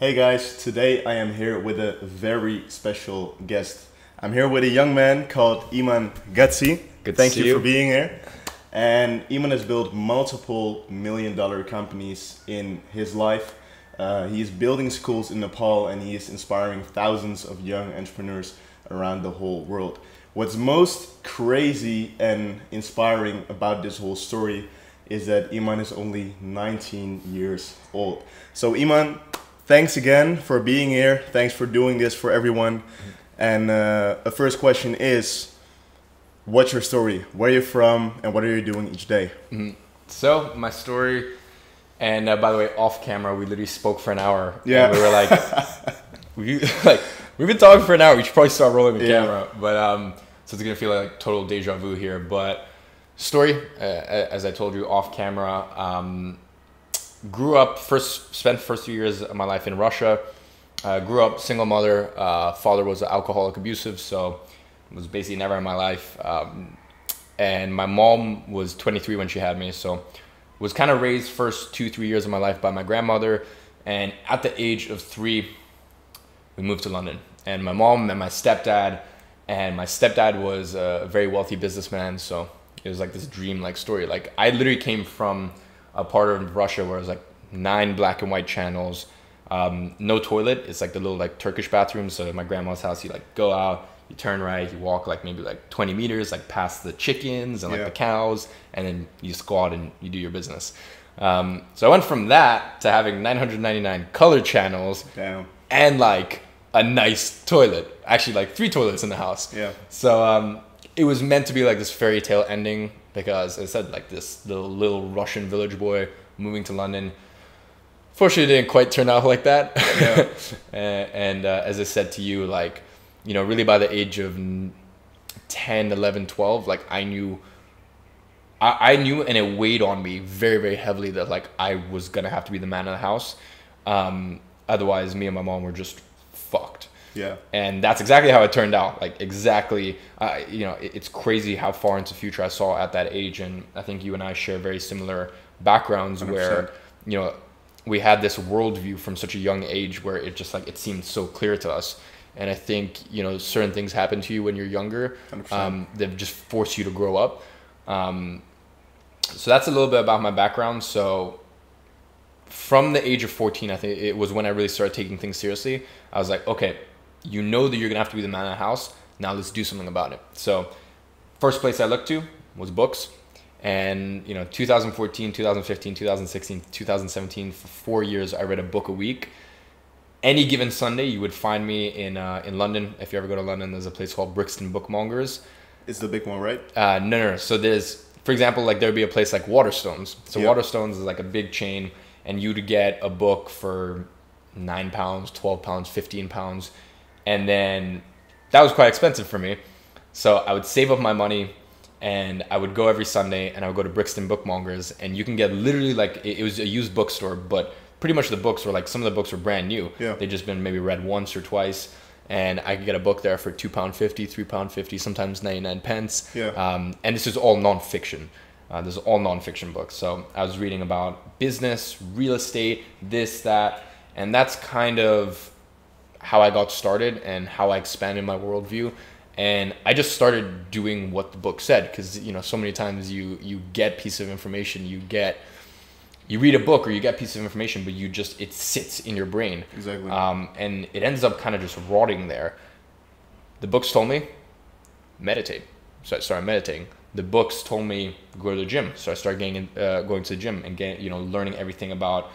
Hey guys, today I am here with a very special guest. I'm here with a young man called Iman Gadzhi. Thank you for being here. And Iman has built multiple million-dollar companies in his life. He is building schools in Nepal and he is inspiring thousands of young entrepreneurs around the whole world. What's most crazy and inspiring about this whole story is that Iman is only 19 years old. So Iman, thanks again for being here. Thanks for doing this for everyone. And the first question is, what's your story? Where are you from and what are you doing each day? So my story, and by the way, off camera, we literally spoke for an hour. Yeah. And we were like, we've been talking for an hour. We should probably start rolling the camera. But so it's gonna feel like total deja vu here. But story, as I told you off camera, grew up spent the first few years of my life in Russia. Grew up single mother. Father was alcoholic, abusive, so was basically never in my life. And my mom was 23 when she had me, so was kind of raised first 2-3 years of my life by my grandmother. And at the age of 3, we moved to London. And my mom met my stepdad, and my stepdad was a very wealthy businessman, so it was like this dream-like story. Like, I literally came from a part of Russia where it was like 9 black and white channels, no toilet. It's like the little like Turkish bathrooms. So at my grandma's house, you like go out, you turn right, you walk like maybe like 20 meters, like past the chickens and like the cows, and then you just go out and you do your business. So I went from that to having 999 color channels. Damn. And like a nice toilet, actually like 3 toilets in the house. Yeah. So it was meant to be like this fairy tale ending, because as I said, like this little Russian village boy moving to London. Fortunately, it didn't quite turn out like that. Yeah. and as I said to you, like, you know, really by the age of 10, 11, 12, like I knew and it weighed on me very, very heavily that like I was going to have to be the man of the house. Otherwise, me and my mom were just fucked. Yeah. And that's exactly how it turned out. Like exactly, you know, it's crazy how far into the future I saw at that age. And I think you and I share very similar backgrounds 100%. Where, you know, we had this worldview from such a young age where it just like, it seemed so clear to us. And I think, you know, certain things happen to you when you're younger. They've just forced you to grow up. So that's a little bit about my background. So from the age of 14, I think it was when I really started taking things seriously. I was like, okay, you know that you're gonna have to be the man of the house. Now let's do something about it. So first place I looked to was books. And, you know, 2014, 2015, 2016, 2017, for 4 years, I read a book a week. Any given Sunday, you would find me in London. If you ever go to London, there's a place called Brixton Bookmongers. It's the big one, right? No. So there's, for example, like there'd be a place like Waterstones. So Waterstones is like a big chain, and you'd get a book for £9, £12, £15. And then that was quite expensive for me. So I would save up my money and I would go every Sunday, and I would go to Brixton Bookmongers, and you can get literally like, it was a used bookstore, but pretty much the books were like, some of the books were brand new. Yeah. They'd just been maybe read once or twice, and I could get a book there for £2.50, £3.50, sometimes 99 pence. Yeah. And this is all nonfiction. This is all nonfiction books. So I was reading about business, real estate, this, that, and that's kind of how I got started and how I expanded my worldview. And I just started doing what the book said, because, you know, so many times you get piece of information, you read a book or you get piece of information, but it sits in your brain. Exactly. And it ends up kind of just rotting there. The books told me meditate, so I started meditating. The books told me go to the gym, so I started going to the gym and learning everything about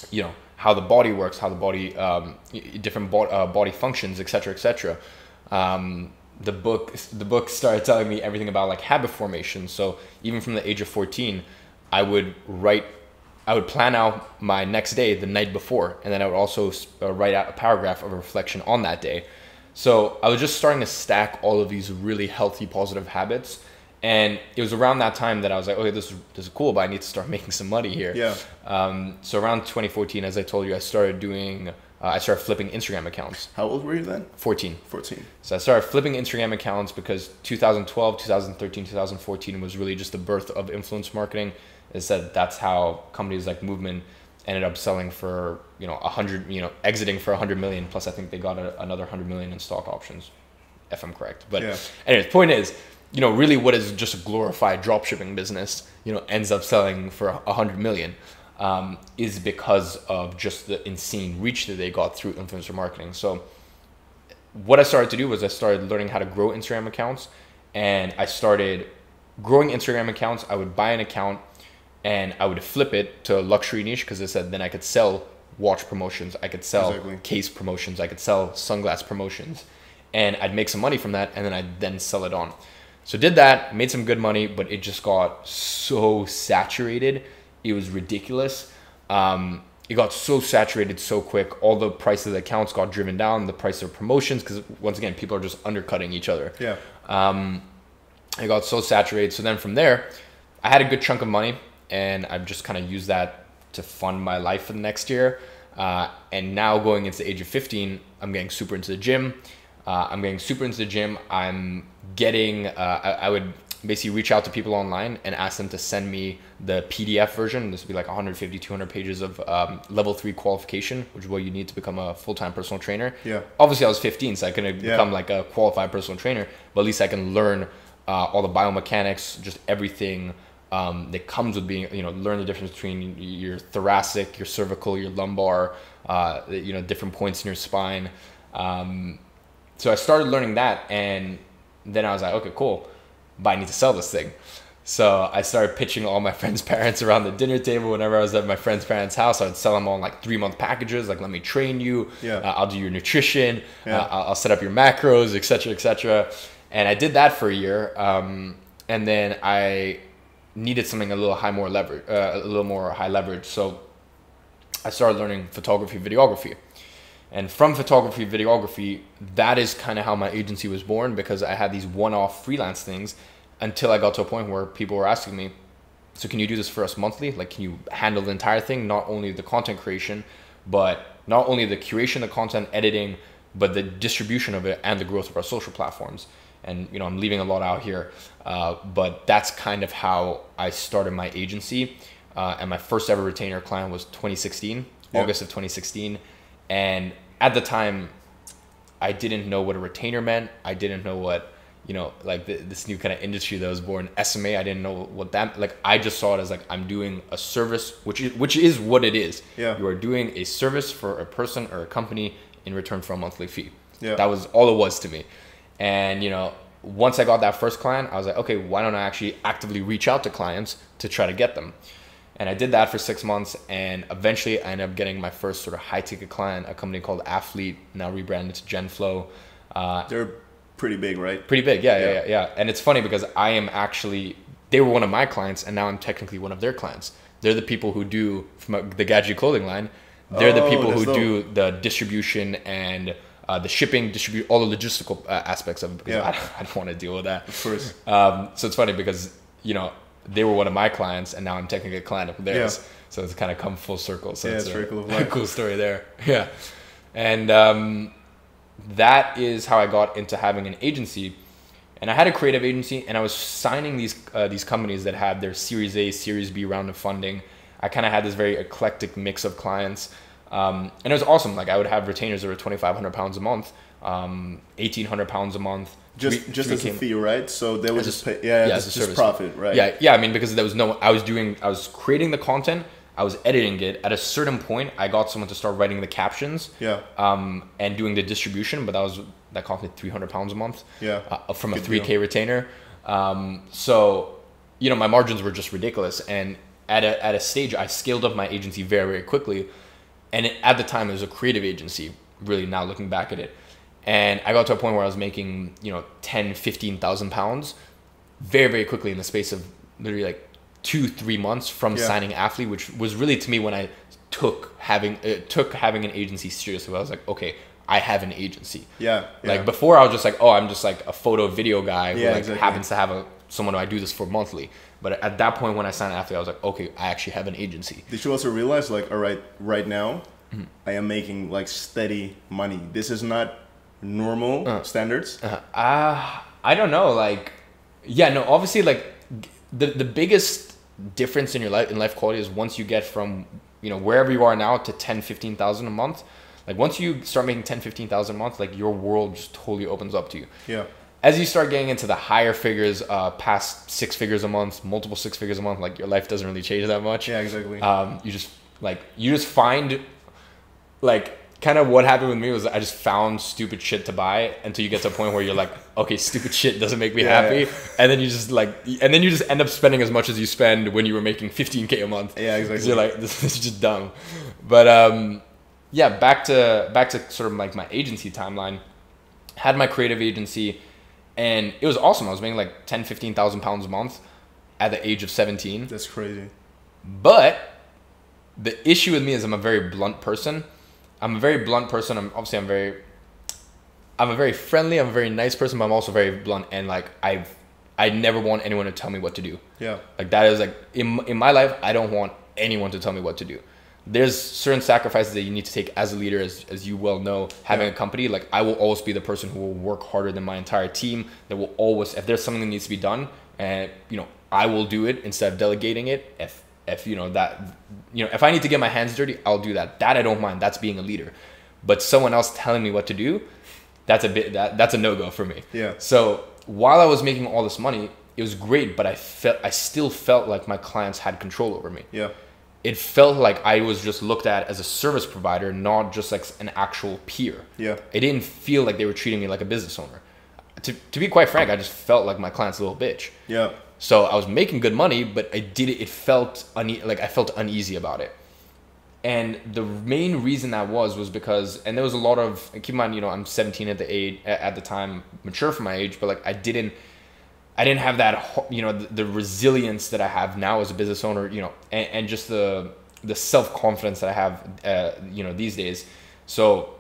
you know, how the body works, how the body different body functions, etc., etc. The book started telling me everything about like habit formation. So even from the age of 14, I would plan out my next day the night before, and then I would also write out a paragraph of a reflection on that day. So I was just starting to stack all of these really healthy, positive habits. And it was around that time that I was like, okay, this is cool, but I need to start making some money here. Yeah. So around 2014, as I told you, I started flipping Instagram accounts. How old were you then? 14. 14. So I started flipping Instagram accounts because 2012, 2013, 2014 was really just the birth of influence marketing. As I said, that's how companies like Movement ended up selling for, 100, exiting for 100 million. Plus I think they got another 100 million in stock options, if I'm correct. But anyways, the point is, really what is just a glorified dropshipping business, ends up selling for 100 million, is because of just the insane reach that they got through influencer marketing. So what I started to do was I started learning how to grow Instagram accounts, and I started growing Instagram accounts. I would buy an account and I would flip it to a luxury niche, because I said then I could sell watch promotions, I could sell case promotions, I could sell sunglass promotions, and I'd make some money from that, and then I'd then sell it on. So did that, made some good money, but it just got so saturated. It was ridiculous. It got so saturated so quick. All the prices of the accounts got driven down, the price of promotions, because once again, people are just undercutting each other. Yeah. It got so saturated. So then from there, I had a good chunk of money, and I've just kind of used that to fund my life for the next year. And now going into the age of 15, I'm getting super into the gym. I'm getting, I would basically reach out to people online and ask them to send me the PDF version. This would be like 150, 200 pages of level 3 qualification, which is what you need to become a full-time personal trainer. Yeah. Obviously I was 15, so I couldn't become like a qualified personal trainer, but at least I can learn all the biomechanics, just everything that comes with being, learn the difference between your thoracic, your cervical, your lumbar, different points in your spine. So I started learning that, and then I was like, okay, cool, but I need to sell this thing. So I started pitching all my friends' parents around the dinner table. Whenever I was at my friends' parents' house, I would sell them all like 3-month packages. Like, let me train you. I'll do your nutrition. I'll set up your macros, etc., etc. And I did that for a year. And then I needed something a little more high leverage. So I started learning photography, videography. And from photography, videography, that is kind of how my agency was born, because I had these one-off freelance things until I got to a point where people were asking me, so can you do this for us monthly? Like, can you handle the entire thing? Not only the content creation, but not only the curation, the content editing, but the distribution of it and the growth of our social platforms. And, I'm leaving a lot out here, but that's kind of how I started my agency. And my first ever retainer client was 2016, August of 2016. And at the time, I didn't know what a retainer meant. I didn't know what, this new kind of industry that was born, SMA. I didn't know what that, I just saw it as I'm doing a service, which is what it is. Yeah. You are doing a service for a person or a company in return for a monthly fee. Yeah. That was all it was to me. And, once I got that first client, I was like, okay, why don't I actually actively reach out to clients to try to get them? And I did that for 6 months, and eventually I ended up getting my first sort of high ticket client, a company called Athlete, now rebranded to Genflow. They're pretty big, right? Pretty big, yeah. And it's funny because they were one of my clients, and now I'm technically one of their clients. They're the people who do, from the Gadzhi clothing line, they're the people who do the distribution and the shipping, distribute all the logistical aspects of it, because I don't want to deal with that. Of course. So it's funny because, they were one of my clients, and now I'm technically a client of theirs. Yeah. So it's kind of come full circle. So it's very cool. A cool story there. Yeah. And that is how I got into having an agency. And I had a creative agency, and I was signing these companies that had their Series A, Series B round of funding. I kind of had this very eclectic mix of clients. And it was awesome. I would have retainers that were £2,500 a month, £1,800 a month. Just as a fee, right? So they would just pay, just profit, right? Yeah. I mean, because there was I was creating the content, I was editing it. At a certain point, I got someone to start writing the captions, and doing the distribution, but that cost me £300 a month, from a 3K retainer. So, my margins were just ridiculous, and at a stage, I scaled up my agency very, very quickly, and at the time, it was a creative agency. Really, now looking back at it. And I got to a point where I was making, 10, 15,000 pounds very, very quickly in the space of literally 2-3 months from signing Athlete, which was really, to me, when I took having an agency seriously. I was like, okay, I have an agency. Before I was just like, oh, I'm just a photo video guy who happens to have someone who I do this for monthly. But at that point when I signed Athlete, I was like, okay, I actually have an agency. Did you also realize all right, right now, I am making steady money. This is not normal standards? I don't know. Obviously the biggest difference in your life quality is once you get from you know, wherever you are now to 10, 15,000 a month. Like once you start making 10, 15,000 a month, like your world just totally opens up to you. Yeah. As you start getting into the higher figures, past 6 figures a month, multiple 6 figures a month, like your life doesn't really change that much. Yeah, exactly. You just find like kind of what happened with me was I just found stupid shit to buy until you get to a point where you're like, okay, stupid shit doesn't make me happy. Yeah. And then you just end up spending as much as you spend when you were making 15K a month. Yeah, exactly. You're like, this is just dumb. But yeah, back to sort of like my agency timeline. Had my creative agency and it was awesome. I was making like 10, 15,000 pounds a month at the age of 17. That's crazy. But the issue with me is I'm a very blunt person. I'm a very friendly, I'm a very nice person, but I'm also very blunt, and like I never want anyone to tell me what to do. Yeah. Like that is like in my life, I don't want anyone to tell me what to do. There's certain sacrifices that you need to take as a leader, as you well know, having a company. Like I will always be the person who will work harder than my entire team. That will always, if there's something that needs to be done, and you know, I will do it instead of delegating it. If you know that, you know, if I need to get my hands dirty, I'll do that. That I don't mind. That's being a leader. But someone else telling me what to do, that's a no-go for me. Yeah. So while I was making all this money, it was great, but I still felt like my clients had control over me. Yeah. It felt like I was just looked at as a service provider, not just like an actual peer. Yeah. It didn't feel like they were treating me like a business owner. To be quite frank, I just felt like my client's little bitch. Yeah. So I was making good money, but I felt uneasy about it. And the main reason that was because, and there was a lot of, keep in mind, you know, I'm 17 at the time, mature for my age, but like I didn't have that, you know, the resilience that I have now as a business owner, you know, and just the self-confidence that I have, you know, these days. So,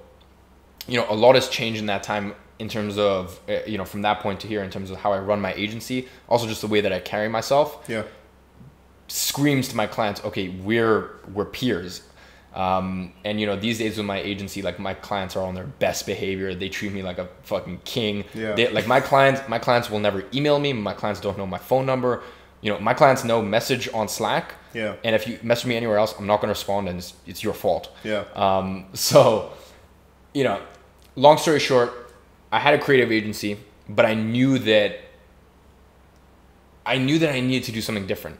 you know, a lot has changed in that time in terms of, you know, from that point to here, in terms of how I run my agency, also just the way that I carry myself. Yeah. Screams to my clients, okay, we're peers. And you know, these days with my agency, like my clients are on their best behavior. They treat me like a fucking king. Yeah. Like my clients will never email me. My clients don't know my phone number. You know, my clients know message on Slack. Yeah. And if you message me anywhere else, I'm not going to respond, and it's your fault. Yeah. So, you know, long story short, I had a creative agency, but I knew that I needed to do something different.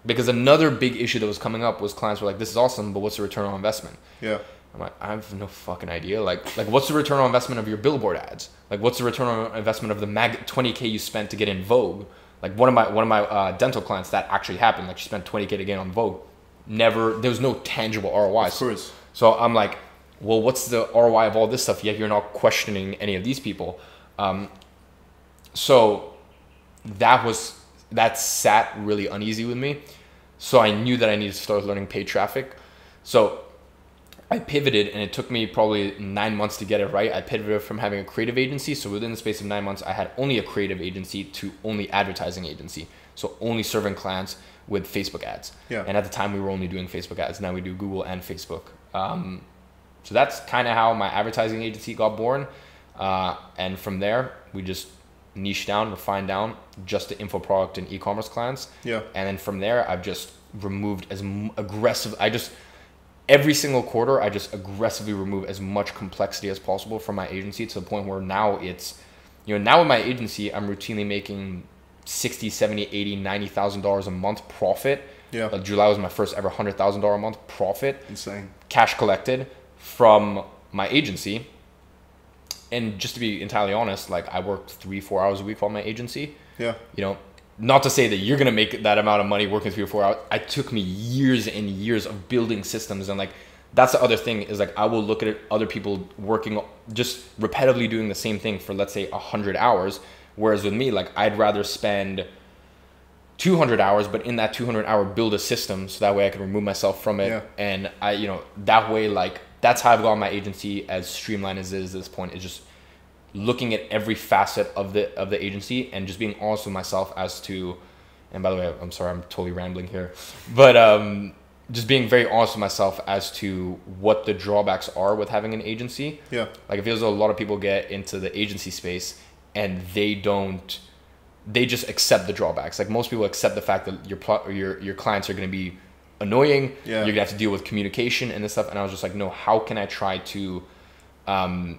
Because another big issue that was coming up was clients were like, this is awesome, but what's the return on investment? Yeah. I'm like, I have no fucking idea. Like what's the return on investment of your billboard ads? Like what's the return on investment of the 20K you spent to get in Vogue? Like one of my dental clients, that actually happened. Like she spent 20K to get on Vogue. There was no tangible ROI. Of course. So I'm like, well, what's the ROI of all this stuff? Yet you're not questioning any of these people. So that sat really uneasy with me. So I knew that I needed to start learning paid traffic. So I pivoted, and it took me probably 9 months to get it right. I pivoted from having a creative agency. So within the space of 9 months, I had only a creative agency to only advertising agency. So only serving clients with Facebook ads. Yeah. And at the time we were only doing Facebook ads. Now we do Google and Facebook. So that's kind of how my advertising agency got born. And from there, we just niche down, refine down just the info product and e-commerce clients. Yeah. And then from there, I've just removed every single quarter, I just aggressively remove as much complexity as possible from my agency, to the point where now it's, you know, now with my agency, I'm routinely making $60, $70, $80, $90,000 a month profit. Yeah. Like July was my first ever $100,000 a month profit. Insane. Cash collected from my agency. And just to be entirely honest, like I worked 3-4 hours a week on my agency. Yeah. You know, not to say that you're going to make that amount of money working 3 or 4 hours. It took me years and years of building systems. And like, that's the other thing, is like, I will look at other people working, just repetitively doing the same thing for, let's say, 100 hours. Whereas with me, like, I'd rather spend 200 hours, but in that 200 hour build a system, so that way I can remove myself from it. Yeah. And I, you know, that way, like, that's how I've got my agency as streamlined as it is at this point, is just looking at every facet of the agency and just being honest with myself as to, and by the way, I'm sorry, I'm totally rambling here, but just being very honest with myself as to what the drawbacks are with having an agency. Yeah. Like, it feels like a lot of people get into the agency space and they just accept the drawbacks. Like, most people accept the fact that your clients are going to be annoying. You're gonna have to deal with communication and this stuff. And I was just like, no, how can I try to, how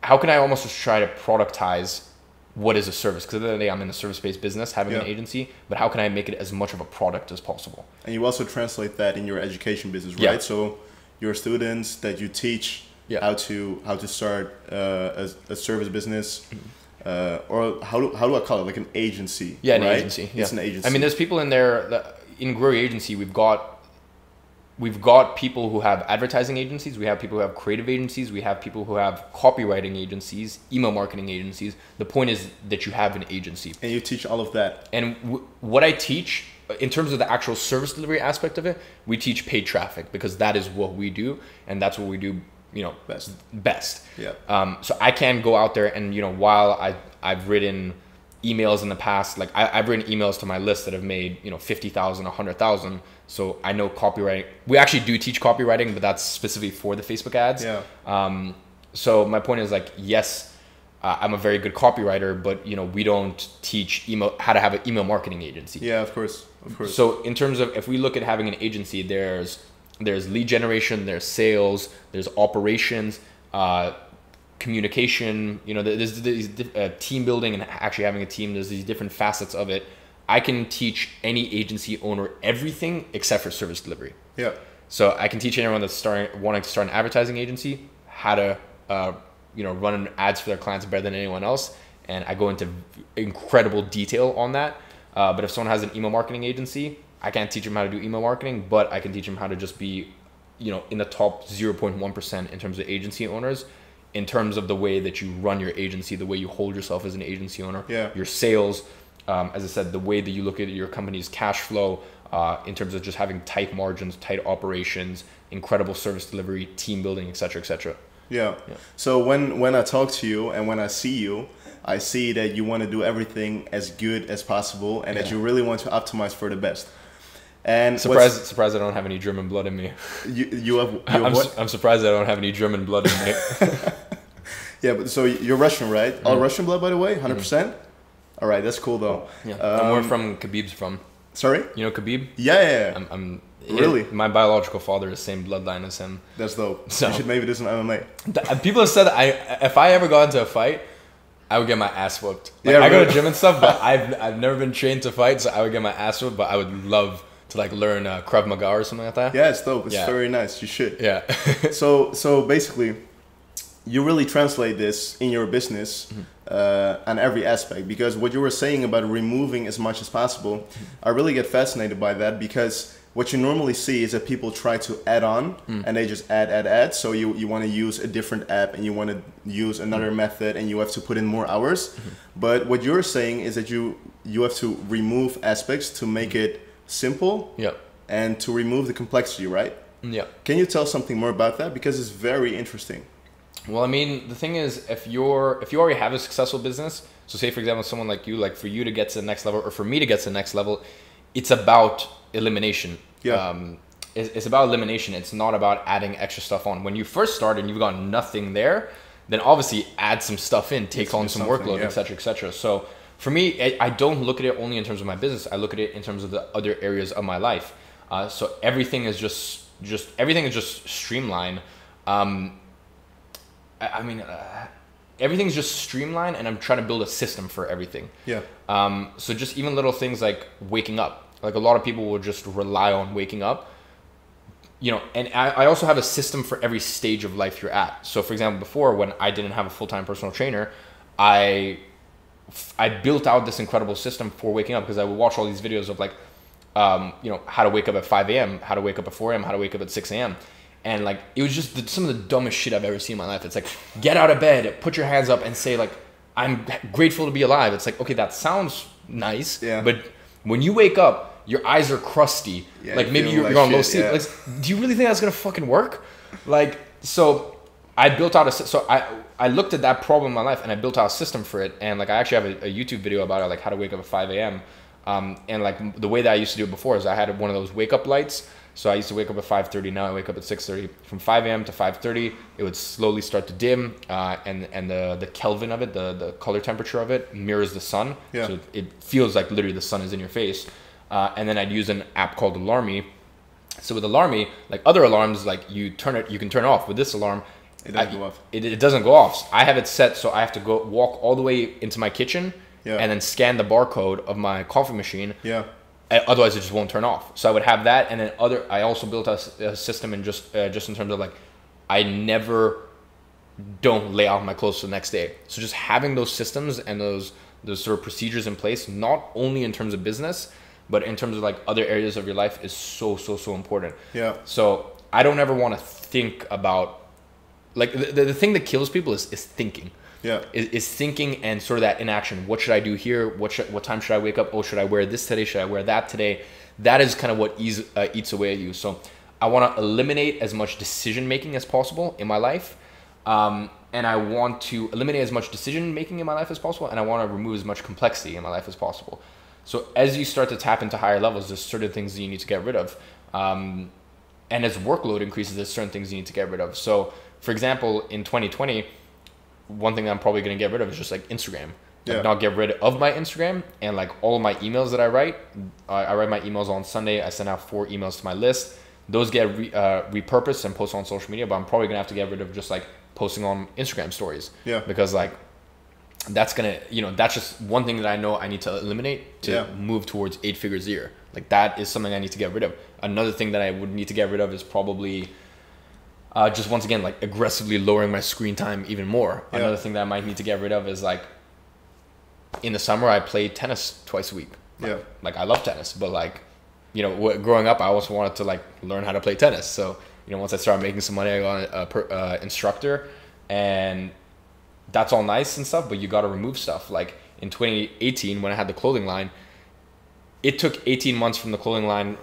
can I almost just try to productize what is a service? Because at the end of the day, I'm in a service-based business, having an agency, but how can I make it as much of a product as possible? And you also translate that in your education business, right? So your students that you teach how to start a service business, or how do I call it? Like an agency, an right? agency. It's an agency. I mean, there's people in there that, in Grow Your Agency, we've got people who have advertising agencies, we have people who have creative agencies, we have people who have copywriting agencies, email marketing agencies. The point is that you have an agency. And you teach all of that. And what I teach, in terms of the actual service delivery aspect of it, we teach paid traffic, because that is what we do, and that's what we do, best. Yeah. So I can go out there and, while I've written emails in the past, like I've written emails to my list that have made 50,000, 100,000. So I know copywriting. We actually do teach copywriting, but that's specifically for the Facebook ads. Yeah. So my point is, like, yes, I'm a very good copywriter, but we don't teach how to have an email marketing agency. Yeah, of course. So in terms of, if we look at having an agency, there's lead generation, there's sales, there's operations, communication, there's team building and actually having a team. There's these different facets of it. I can teach any agency owner everything except for service delivery. Yeah. So I can teach anyone that's wanting to start an advertising agency how to, run ads for their clients better than anyone else. And I go into incredible detail on that. But if someone has an email marketing agency, I can't teach them how to do email marketing, but I can teach them how to just be, in the top 0.1% in terms of agency owners, in terms of the way that you run your agency, the way you hold yourself as an agency owner, your sales, as I said, the way that you look at your company's cash flow, in terms of just having tight margins, tight operations, incredible service delivery, team building, et cetera, et cetera. Yeah. So when I talk to you and when I see you, I see that you want to do everything as good as possible, and that you really want to optimize for the best. And surprised I don't have any German blood in me. I'm surprised I don't have any German blood in me. Yeah, but so you're Russian, right? All Russian blood, by the way, 100%. All right, that's cool though. Yeah, and where from Khabib's from. Sorry? You know Khabib? Yeah. Really? My biological father is the same bloodline as him. That's dope. So you should maybe do some MMA. People have said that if I ever got into a fight, I would get my ass whooped. Like, I go to gym and stuff, but I've never been trained to fight, so I would get my ass whooped. But I would love to learn Krav Maga or something like that. Yeah, it's dope. It's very nice. You should. Yeah. So basically, you really translate this in your business on every aspect, because what you were saying about removing as much as possible, I really get fascinated by that, because what you normally see is that people try to add on and they just add. So you want to use a different app and you want to use another method and you have to put in more hours. But what you're saying is that you have to remove aspects to make it simple and to remove the complexity, right? Yeah. Can you tell something more about that? Because it's very interesting. Well, I mean, the thing is, if you already have a successful business, so say for example, someone like you, for you to get to the next level, or for me to get to the next level, it's about elimination. Yeah. It's about elimination. It's not about adding extra stuff on. When you first start and you've got nothing there, then obviously add some stuff in, take on some workload, et cetera, et cetera. So for me, I don't look at it only in terms of my business. I look at it in terms of the other areas of my life. So everything is just streamlined. Everything's just streamlined, and I'm trying to build a system for everything. Yeah. So just even little things like waking up. Like a lot of people will just rely on waking up, and I also have a system for every stage of life you're at. So for example, before, when I didn't have a full-time personal trainer, I built out this incredible system for waking up, because I would watch all these videos of how to wake up at 5 a.m., how to wake up at 4 a.m., how to wake up at 6 a.m. And it was just some of the dumbest shit I've ever seen in my life. It's like, get out of bed, put your hands up and say I'm grateful to be alive. It's like, okay, that sounds nice, but when you wake up, your eyes are crusty. Yeah, maybe you're on low sleep. Yeah. Do you really think that's gonna fucking work? So I built out I looked at that problem in my life and I built out a system for it. And I actually have a YouTube video about it, how to wake up at 5 a.m. And the way that I used to do it before is I had one of those wake up lights. So I used to wake up at 5:30. Now I wake up at 6:30. From 5 a.m. to 5:30, it would slowly start to dim, and the Kelvin of it, the color temperature of it, mirrors the sun. Yeah. So it feels like literally the sun is in your face. and then I'd use an app called Alarmy. So with Alarmy, like other alarms, like you can turn it off. With this alarm, it doesn't go off. It doesn't go off. I have it set so I have to go walk all the way into my kitchen, and then scan the barcode of my coffee machine. Yeah. Otherwise, it just won't turn off. So I would have that, and then I also built a system in just in terms of like, I never don't lay out my clothes for the next day. So just having those systems and those sort of procedures in place, not only in terms of business, but in terms of like other areas of your life, is so important. Yeah. So I don't ever want to think about, like, the thing that kills people is thinking. Yeah. Is thinking and sort of that inaction. What should I do here? What time should I wake up? Oh, should I wear this today? Should I wear that today? That is kind of what eats away at you. So I want to eliminate as much decision making as possible in my life. And I want to eliminate as much decision making in my life as possible. And I want to remove as much complexity in my life as possible. So as you start to tap into higher levels, there's certain things that you need to get rid of. And as workload increases, there's certain things you need to get rid of. So for example, in 2020, one thing that I'm probably going to get rid of is just like Instagram. Like, not get rid of my Instagram, and like all of my emails that I write my emails on Sunday. I send out 4 emails to my list. Those get repurposed and posted on social media, but I'm probably going to have to get rid of just like posting on Instagram stories. Yeah. Because like that's going to, that's just one thing that I know I need to eliminate to move towards 8 figures a year. Like that is something I need to get rid of. Another thing that I would need to get rid of is probably just once again, like aggressively lowering my screen time even more. Yeah. Another thing that I might need to get rid of is like, in the summer, I play tennis twice a week. Like I love tennis, but like, growing up, I also wanted to like learn how to play tennis. So, once I started making some money, I got an instructor, and that's all nice and stuff, but you got to remove stuff. Like in 2018, when I had the clothing line, it took 18 months from the clothing line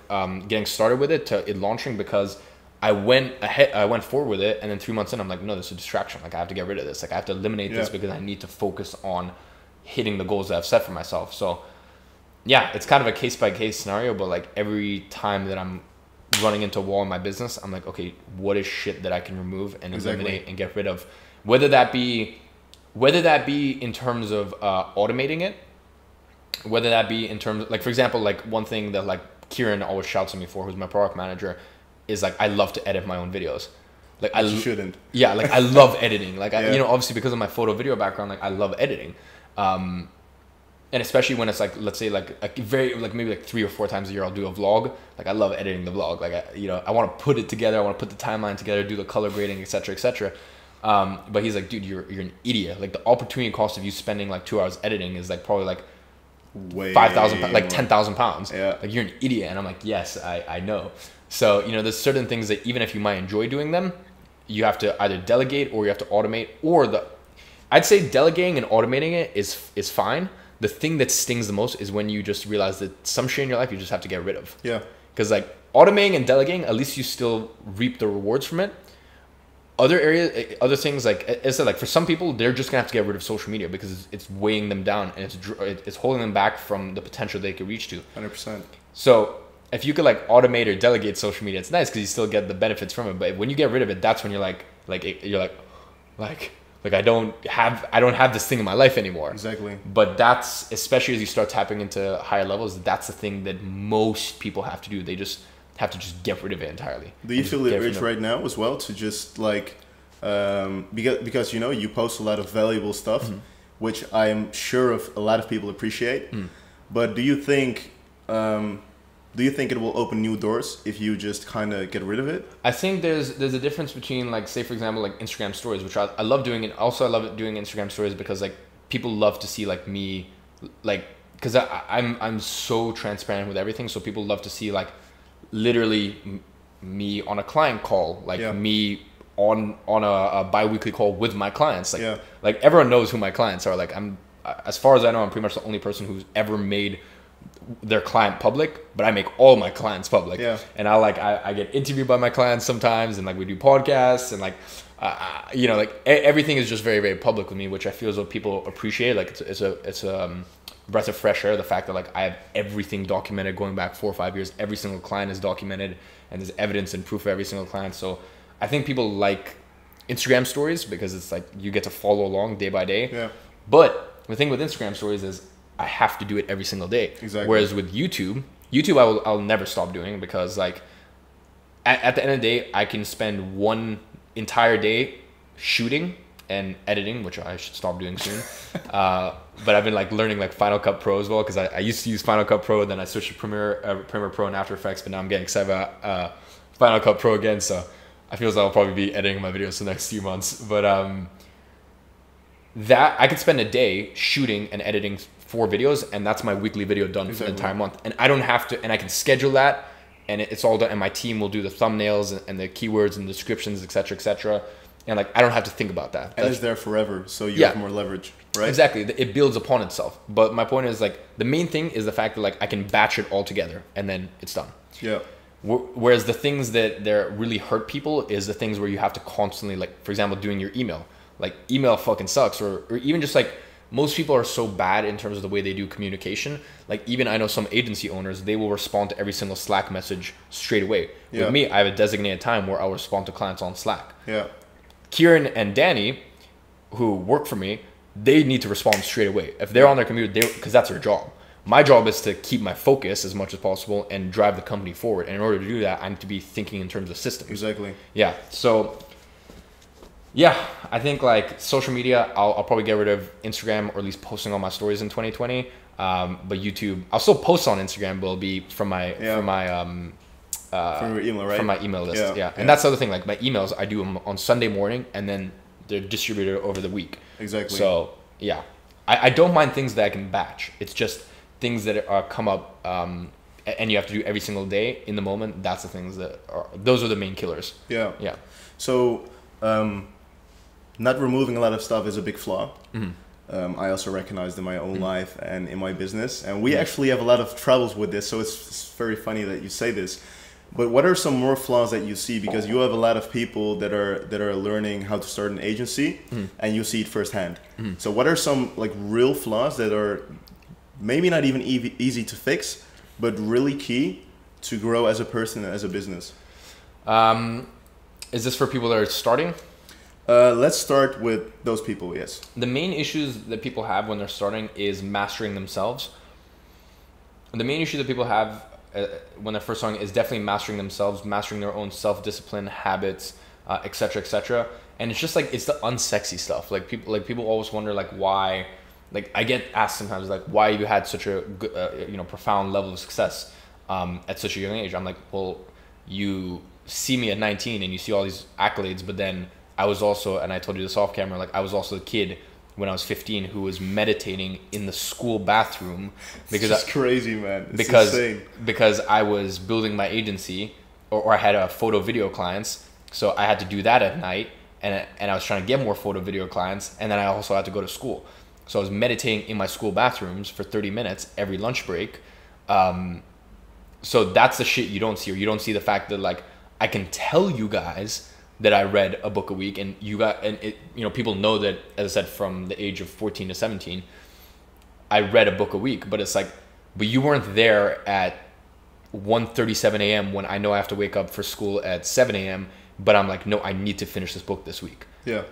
getting started with it to it launching, because I went forward with it, and then 3 months in, I'm like, no, this is a distraction. Like I have to get rid of this. Like I have to eliminate this because I need to focus on hitting the goals that I've set for myself. So yeah, it's kind of a case by case scenario, but like every time that I'm running into a wall in my business, I'm like, okay, what is shit that I can remove and eliminate and get rid of? Whether that be in terms of automating it, whether that be in terms of, like, for example, like one thing that like Kieran always shouts at me for, who's my product manager, is like I love to edit my own videos. Like you shouldn't. Yeah, like I love editing. Like I, obviously because of my photo video background, like I love editing. And especially when it's like, let's say like a very, like maybe like 3 or 4 times a year I'll do a vlog. Like I love editing the vlog. Like I want to put it together. I want to put the timeline together, do the color grading, etc., etc. But he's like, dude, you're an idiot. Like the opportunity cost of you spending like 2 hours editing is like probably like way 5,000, like 10,000 pounds. Yeah. Like you're an idiot. And I'm like, yes, I know. So, there's certain things that even if you might enjoy doing them, you have to either delegate or you have to automate, or I'd say delegating and automating it is fine. The thing that stings the most is when you just realize that some shit in your life you just have to get rid of. Yeah. Because like automating and delegating, at least you still reap the rewards from it. Other areas, other things, like I said, like for some people, they're just gonna have to get rid of social media because it's weighing them down and it's holding them back from the potential they could reach to. 100%. So if you could like automate or delegate social media, it's nice because you still get the benefits from it. But when you get rid of it, that's when you're like I don't have this thing in my life anymore. Exactly. But that's, especially as you start tapping into higher levels, that's the thing that most people have to do. They just have to just get rid of it entirely. Do you feel the urge right now as well to just like because you post a lot of valuable stuff, which I am sure of a lot of people appreciate. But do you think it will open new doors if you just kind of get rid of it? I think there's a difference between, like, say for example, like Instagram stories, which I love doing, and also I love doing Instagram stories because like people love to see like me, like, because I'm so transparent with everything, so people love to see like literally me on a client call, like me on a bi-weekly call with my clients, like like everyone knows who my clients are. Like I'm, as far as I know, I'm pretty much the only person who's ever made their client public, but I make all my clients public. And I get interviewed by my clients sometimes, and like we do podcasts, and like like everything is just very, very public with me, which I feel as though people appreciate. Like it's a breath of fresh air, the fact that like I have everything documented going back 4 or 5 years. Every single client is documented, and there's evidence and proof of every single client. So I think people like Instagram stories because it's like you get to follow along day by day. But the thing with Instagram stories is I have to do it every single day. Exactly. Whereas with YouTube, YouTube, I'll never stop doing, because like at the end of the day, I can spend one entire day shooting and editing, which I should stop doing soon. But I've been like learning like Final Cut Pro as well, because I used to use Final Cut Pro, then I switched to Premiere Pro and After Effects, but now I'm getting excited about Final Cut Pro again. So I feel as though I'll probably be editing my videos for the next few months. But that I could spend a day shooting and editing 4 videos, and that's my weekly video done for the entire month. And I don't have to, and I can schedule that, and it's all done. And my team will do the thumbnails and the keywords and descriptions, etc., etc. And like I don't have to think about that. And it's there forever, so you have more leverage, right? Exactly, it builds upon itself. But my point is like the main thing is the fact that like I can batch it all together, and then it's done. Yeah. Whereas the things that really hurt people is the things where you have to constantly, like, for example, doing your email. Like, email fucking sucks. Or even just, like, most people are so bad in terms of the way they do communication. Like, even I know some agency owners, they will respond to every single Slack message straight away. Yeah. With me, I have a designated time where I'll respond to clients on Slack. Yeah. Kieran and Danny, who work for me, they need to respond straight away. If they're on their computer, because that's their job. My job is to keep my focus as much as possible and drive the company forward. And in order to do that, I need to be thinking in terms of systems. Exactly. Yeah. So, yeah, I think like social media, I'll probably get rid of Instagram, or at least posting on my stories in 2020. But YouTube, I'll still post on Instagram, but it'll be from my from your email, right? From my email list. Yeah. And that's the other thing. Like my emails, I do them on Sunday morning, and then they're distributed over the week. Exactly. So yeah, I don't mind things that I can batch. It's just things that are come up and you have to do every single day in the moment. That's the things those are the main killers. Yeah. Yeah. So not removing a lot of stuff is a big flaw. Mm-hmm. I also recognized in my own life and in my business, and we actually have a lot of troubles with this. So it's very funny that you say this. But what are some more flaws that you see? Because you have a lot of people that are learning how to start an agency, and you see it firsthand. Mm-hmm. So what are some like real flaws that are maybe not even easy to fix, but really key to grow as a person and as a business? Is this for people that are starting? Let's start with those people, yes. The main issues that people have when they're starting is mastering themselves. The main issue that people have when they're first starting is definitely mastering themselves, mastering their own self-discipline, habits, etc., etc. And it's just like, it's the unsexy stuff. Like people always wonder like why. Like I get asked sometimes like why you had such a good, profound level of success at such a young age. I'm like, well, you see me at 19 and you see all these accolades, but then I was also, and I told you this off camera, like I was also the kid when I was 15 who was meditating in the school bathroom because it's crazy, man. It's insane. Because I was building my agency or I had a photo video clients, so I had to do that at night, and I was trying to get more photo video clients, and then I also had to go to school. So I was meditating in my school bathrooms for 30 minutes every lunch break. So that's the shit you don't see, or you don't see the fact that like I can tell you guys that I read a book a week, and people know that, as I said, from the age of 14 to 17, I read a book a week. But it's like, but you weren't there at 1:37 a.m. when I know I have to wake up for school at 7 a.m. But I'm like, no, I need to finish this book this week. Yeah.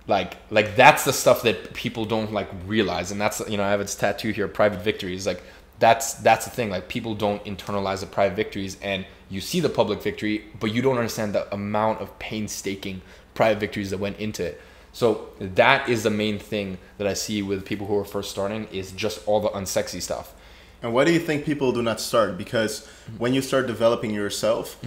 Like that's the stuff that people don't like realize, and that's, I have its tattoo here, private victories. Like that's the thing. Like people don't internalize the private victories, and you see the public victory, but you don't understand the amount of painstaking private victories that went into it. So that is the main thing that I see with people who are first starting, is just all the unsexy stuff. And why do you think people do not start? Because when you start developing yourself,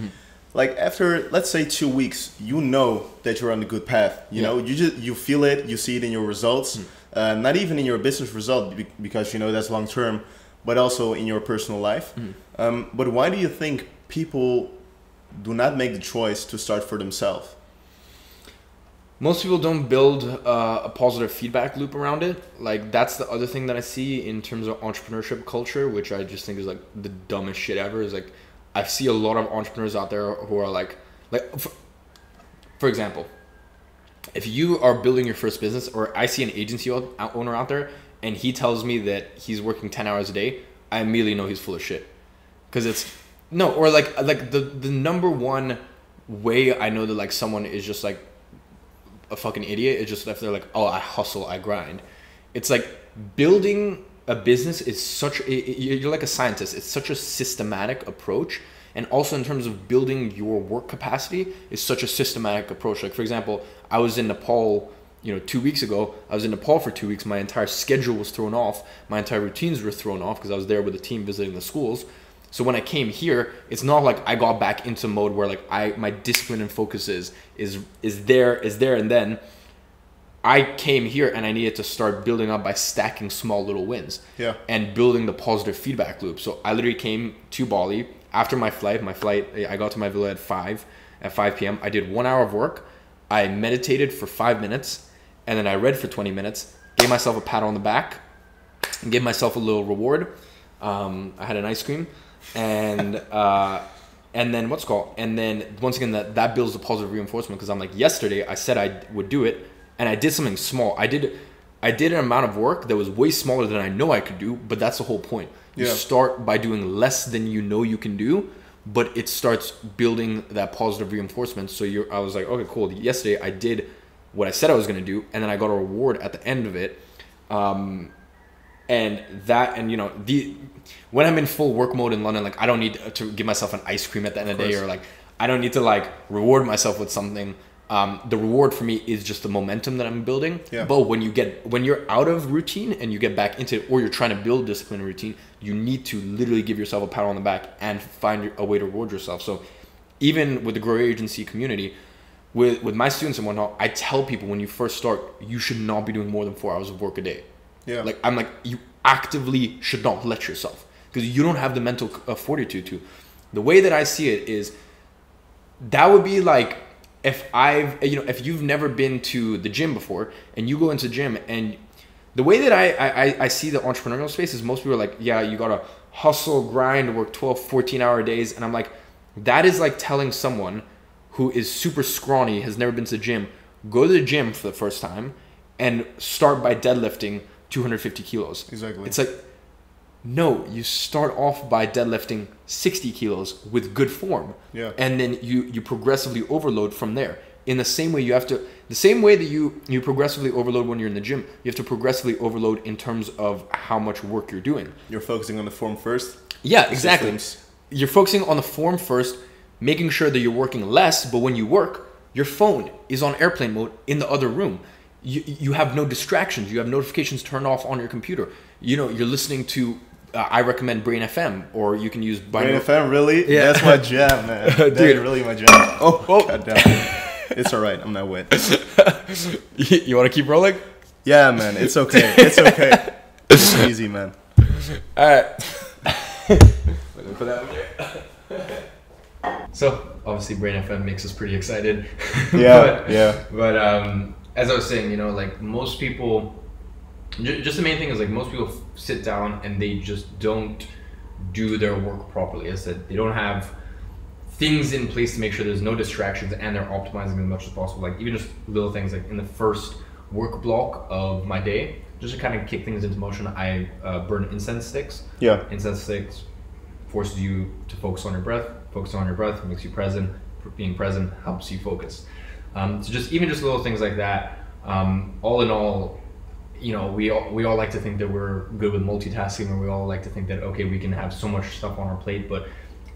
like after, let's say 2 weeks, you know that you're on a good path. You feel it, you see it in your results, not even in your business result, because that's long term, but also in your personal life. But why do you think people do not make the choice to start for themselves? Most people don't build a positive feedback loop around it. Like that's the other thing that I see in terms of entrepreneurship culture, which I just think is like the dumbest shit ever. Is like, I see a lot of entrepreneurs out there who are like for example, if you are building your first business, or I see an agency owner out there and he tells me that he's working 10 hours a day, I immediately know he's full of shit. Because the number one way I know that like someone is just like a fucking idiot is just if they're like, oh, I hustle, I grind. It's like building a business is you're like a scientist. It's such a systematic approach. And also in terms of building your work capacity is such a systematic approach. Like, for example, I was in Nepal, 2 weeks ago. I was in Nepal for 2 weeks. My entire schedule was thrown off. My entire routines were thrown off because I was there with the team visiting the schools. So when I came here, it's not like I got back into mode where like my discipline and focus is there. And then I came here and I needed to start building up by stacking small little wins. Yeah. And building the positive feedback loop. So I literally came to Bali after my flight. I got to my villa at 5 p.m. I did 1 hour of work. I meditated for 5 minutes, and then I read for 20 minutes, gave myself a pat on the back, and gave myself a little reward. I had an ice cream, and then and then once again, that builds the positive reinforcement, because I'm like, yesterday I said I would do it, and I did something small. I did an amount of work that was way smaller than I know I could do, but that's the whole point. You start by doing less than you know you can do, but it starts building that positive reinforcement. So I was like, okay, cool. Yesterday I did what I said I was going to do, and then I got a reward at the end of it. When I'm in full work mode in London, like, I don't need to give myself an ice cream at the end of the day, or like, I don't need to like reward myself with something. The reward for me is just the momentum that I'm building. Yeah. But when you're out of routine and you get back into it, or you're trying to build discipline and routine, you need to literally give yourself a pat on the back and find a way to reward yourself. So even with the Grow Agency community, with my students and whatnot, I tell people, when you first start, you should not be doing more than 4 hours of work a day. Yeah. Like, I'm like, you actively should not let yourself, because you don't have the mental fortitude to. The way that I see it is, that would be like, if you've never been to the gym before and you go into the gym, and the way that I see the entrepreneurial space is, most people are like, yeah, you gotta hustle, grind, work 12, 14-hour days. And I'm like, that is like telling someone who is super scrawny, has never been to the gym, go to the gym for the first time and start by deadlifting 250 kilos. Exactly. It's like, no, you start off by deadlifting 60 kilos with good form. Yeah. And then you progressively overload from there. In the same way, the same way that you progressively overload when you're in the gym, you have to progressively overload in terms of how much work you're doing. You're focusing on the form first? Yeah, exactly. Systems. You're focusing on the form first, making sure that you're working less, but when you work, your phone is on airplane mode in the other room. You have no distractions. You have notifications turned off on your computer. You're listening to, I recommend Brain FM, or you can use Brain FM, really? Yeah. That's my jam, man. Dude. That's really my jam. Oh. God damn. It's all right. I'm not wet. You want to keep rolling? Yeah, man. It's okay. It's okay. It's easy, man. All right. Let me put that one there. So, obviously, Brain FM makes us pretty excited. Yeah, But as I was saying, like, most people, just the main thing is, like, most people sit down and they just don't do their work properly. As I said, they don't have things in place to make sure there's no distractions, and they're optimizing as much as possible. Like, even just little things, like in the first work block of my day, just to kind of kick things into motion, I burn incense sticks. Yeah. Incense sticks forces you to focus on your breath. Focus on your breath makes you present. Being present helps you focus. So just little things like that. All in all, we all like to think that we're good with multitasking, or we all like to think that, okay, we can have so much stuff on our plate. But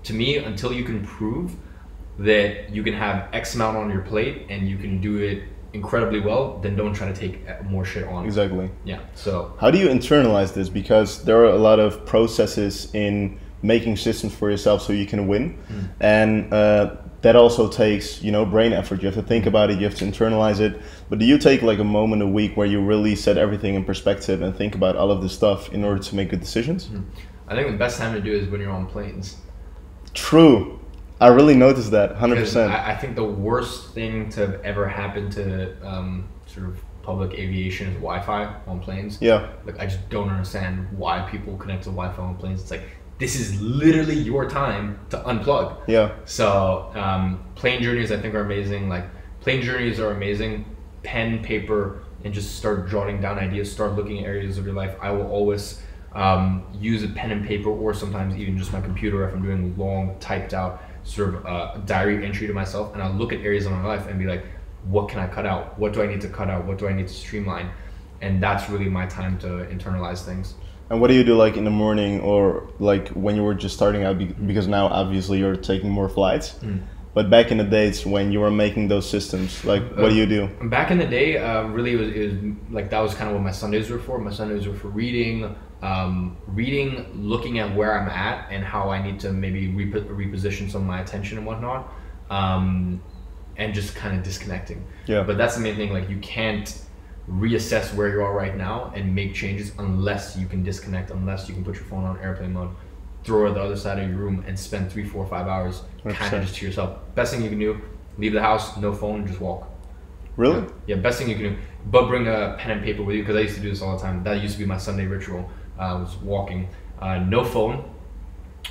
to me, until you can prove that you can have X amount on your plate and you can do it incredibly well, then don't try to take more shit on. Exactly. Yeah. So how do you internalize this? Because there are a lot of processes in making systems for yourself so you can win. And that also takes, brain effort. You have to think about it, you have to internalize it. But do you take like a moment a week where you really set everything in perspective and think about all of this stuff in order to make good decisions? I think the best time to do it is when you're on planes. True. I really noticed that, 100%. I think the worst thing to have ever happened to sort of public aviation is Wi-Fi on planes. Yeah. Like, I just don't understand why people connect to Wi-Fi on planes. It's like, this is literally your time to unplug. Yeah. So plane journeys, I think, are amazing. Like, plane journeys are amazing. Pen, paper, and just start jotting down ideas. Start looking at areas of your life. I will always use a pen and paper, or sometimes even just my computer if I'm doing long typed out sort of diary entry to myself, and I'll look at areas of my life and be like, what can I cut out? What do I need to cut out? What do I need to streamline? And that's really my time to internalize things. And what do you do like in the morning or like when you were just starting out? Because now obviously you're taking more flights. But back in the days when you were making those systems, like what do you do? Back in the day, really it was like that was kind of what my Sundays were for. My Sundays were for reading, looking at where I'm at and how I need to maybe reposition some of my attention and whatnot, and just kind of disconnecting. Yeah. But that's the main thing. Like you can't reassess where you are right now and make changes unless you can disconnect, unless you can put your phone on airplane mode, throw it at the other side of your room and spend 3, 4, 5 hours kind of just to yourself. Best thing you can do, leave the house, no phone, just walk. Really? Yeah, best thing you can do. But bring a pen and paper with you, because I used to do this all the time. That used to be my Sunday ritual, was walking. No phone,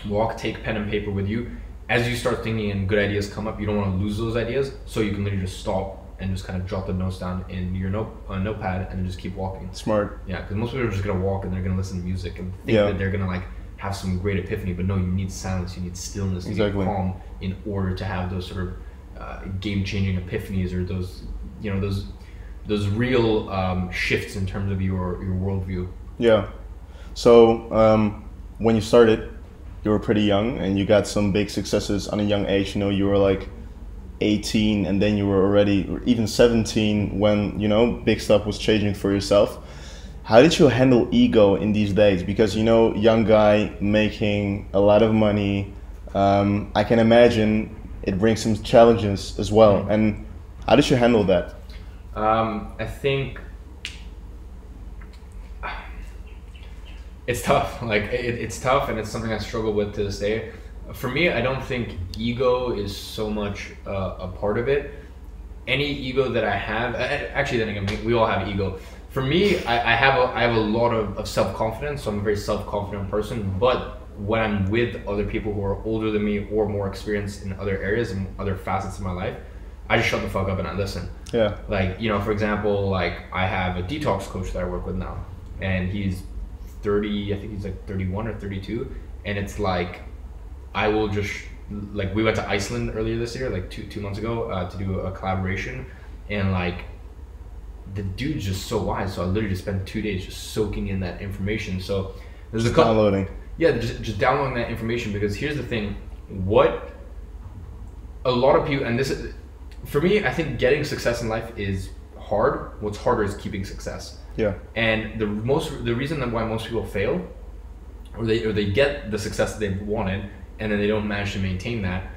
walk, take pen and paper with you. As you start thinking and good ideas come up, you don't want to lose those ideas, so you can literally just stop and just kind of jot the notes down in your notepad and then just keep walking. Smart. Yeah, because most people are just going to walk and they're going to listen to music and think that they're going to like have some great epiphany, but no, you need silence, you need stillness, you need calm in order to have those sort of game-changing epiphanies, or those, you know, those real shifts in terms of your worldview. Yeah. So when you started, you were pretty young and you got some big successes on a young age. You know, you were like 18 and then you were already, or even 17 when, you know, big stuff was changing for yourself. How did you handle ego in these days? Because, you know, young guy making a lot of money, I can imagine it brings some challenges as well. And how did you handle that? I think it's tough. Like it's tough, and it's something I struggle with to this day. For me, I don't think ego is so much a part of it. Any ego that I have, actually, then again, we all have ego. For me, I have a lot of self-confidence, so I'm a very self-confident person. But when I'm with other people who are older than me or more experienced in other areas and other facets of my life, I just shut the fuck up and I listen. Yeah. Like, you know, for example, like I have a detox coach that I work with now, and he's 30, I think he's like 31 or 32, and it's like, I will just, like, we went to Iceland earlier this year, like two months ago, to do a collaboration, and like, the dude's just so wise, so I literally just spent 2 days just soaking in that information. So there's a couple, downloading. Yeah, just downloading that information, because here's the thing, what a lot of people, and this is, for me, I think getting success in life is hard. What's harder is keeping success. Yeah. And the reason that why most people fail, or they get the success that they've wanted, and then they don't manage to maintain that,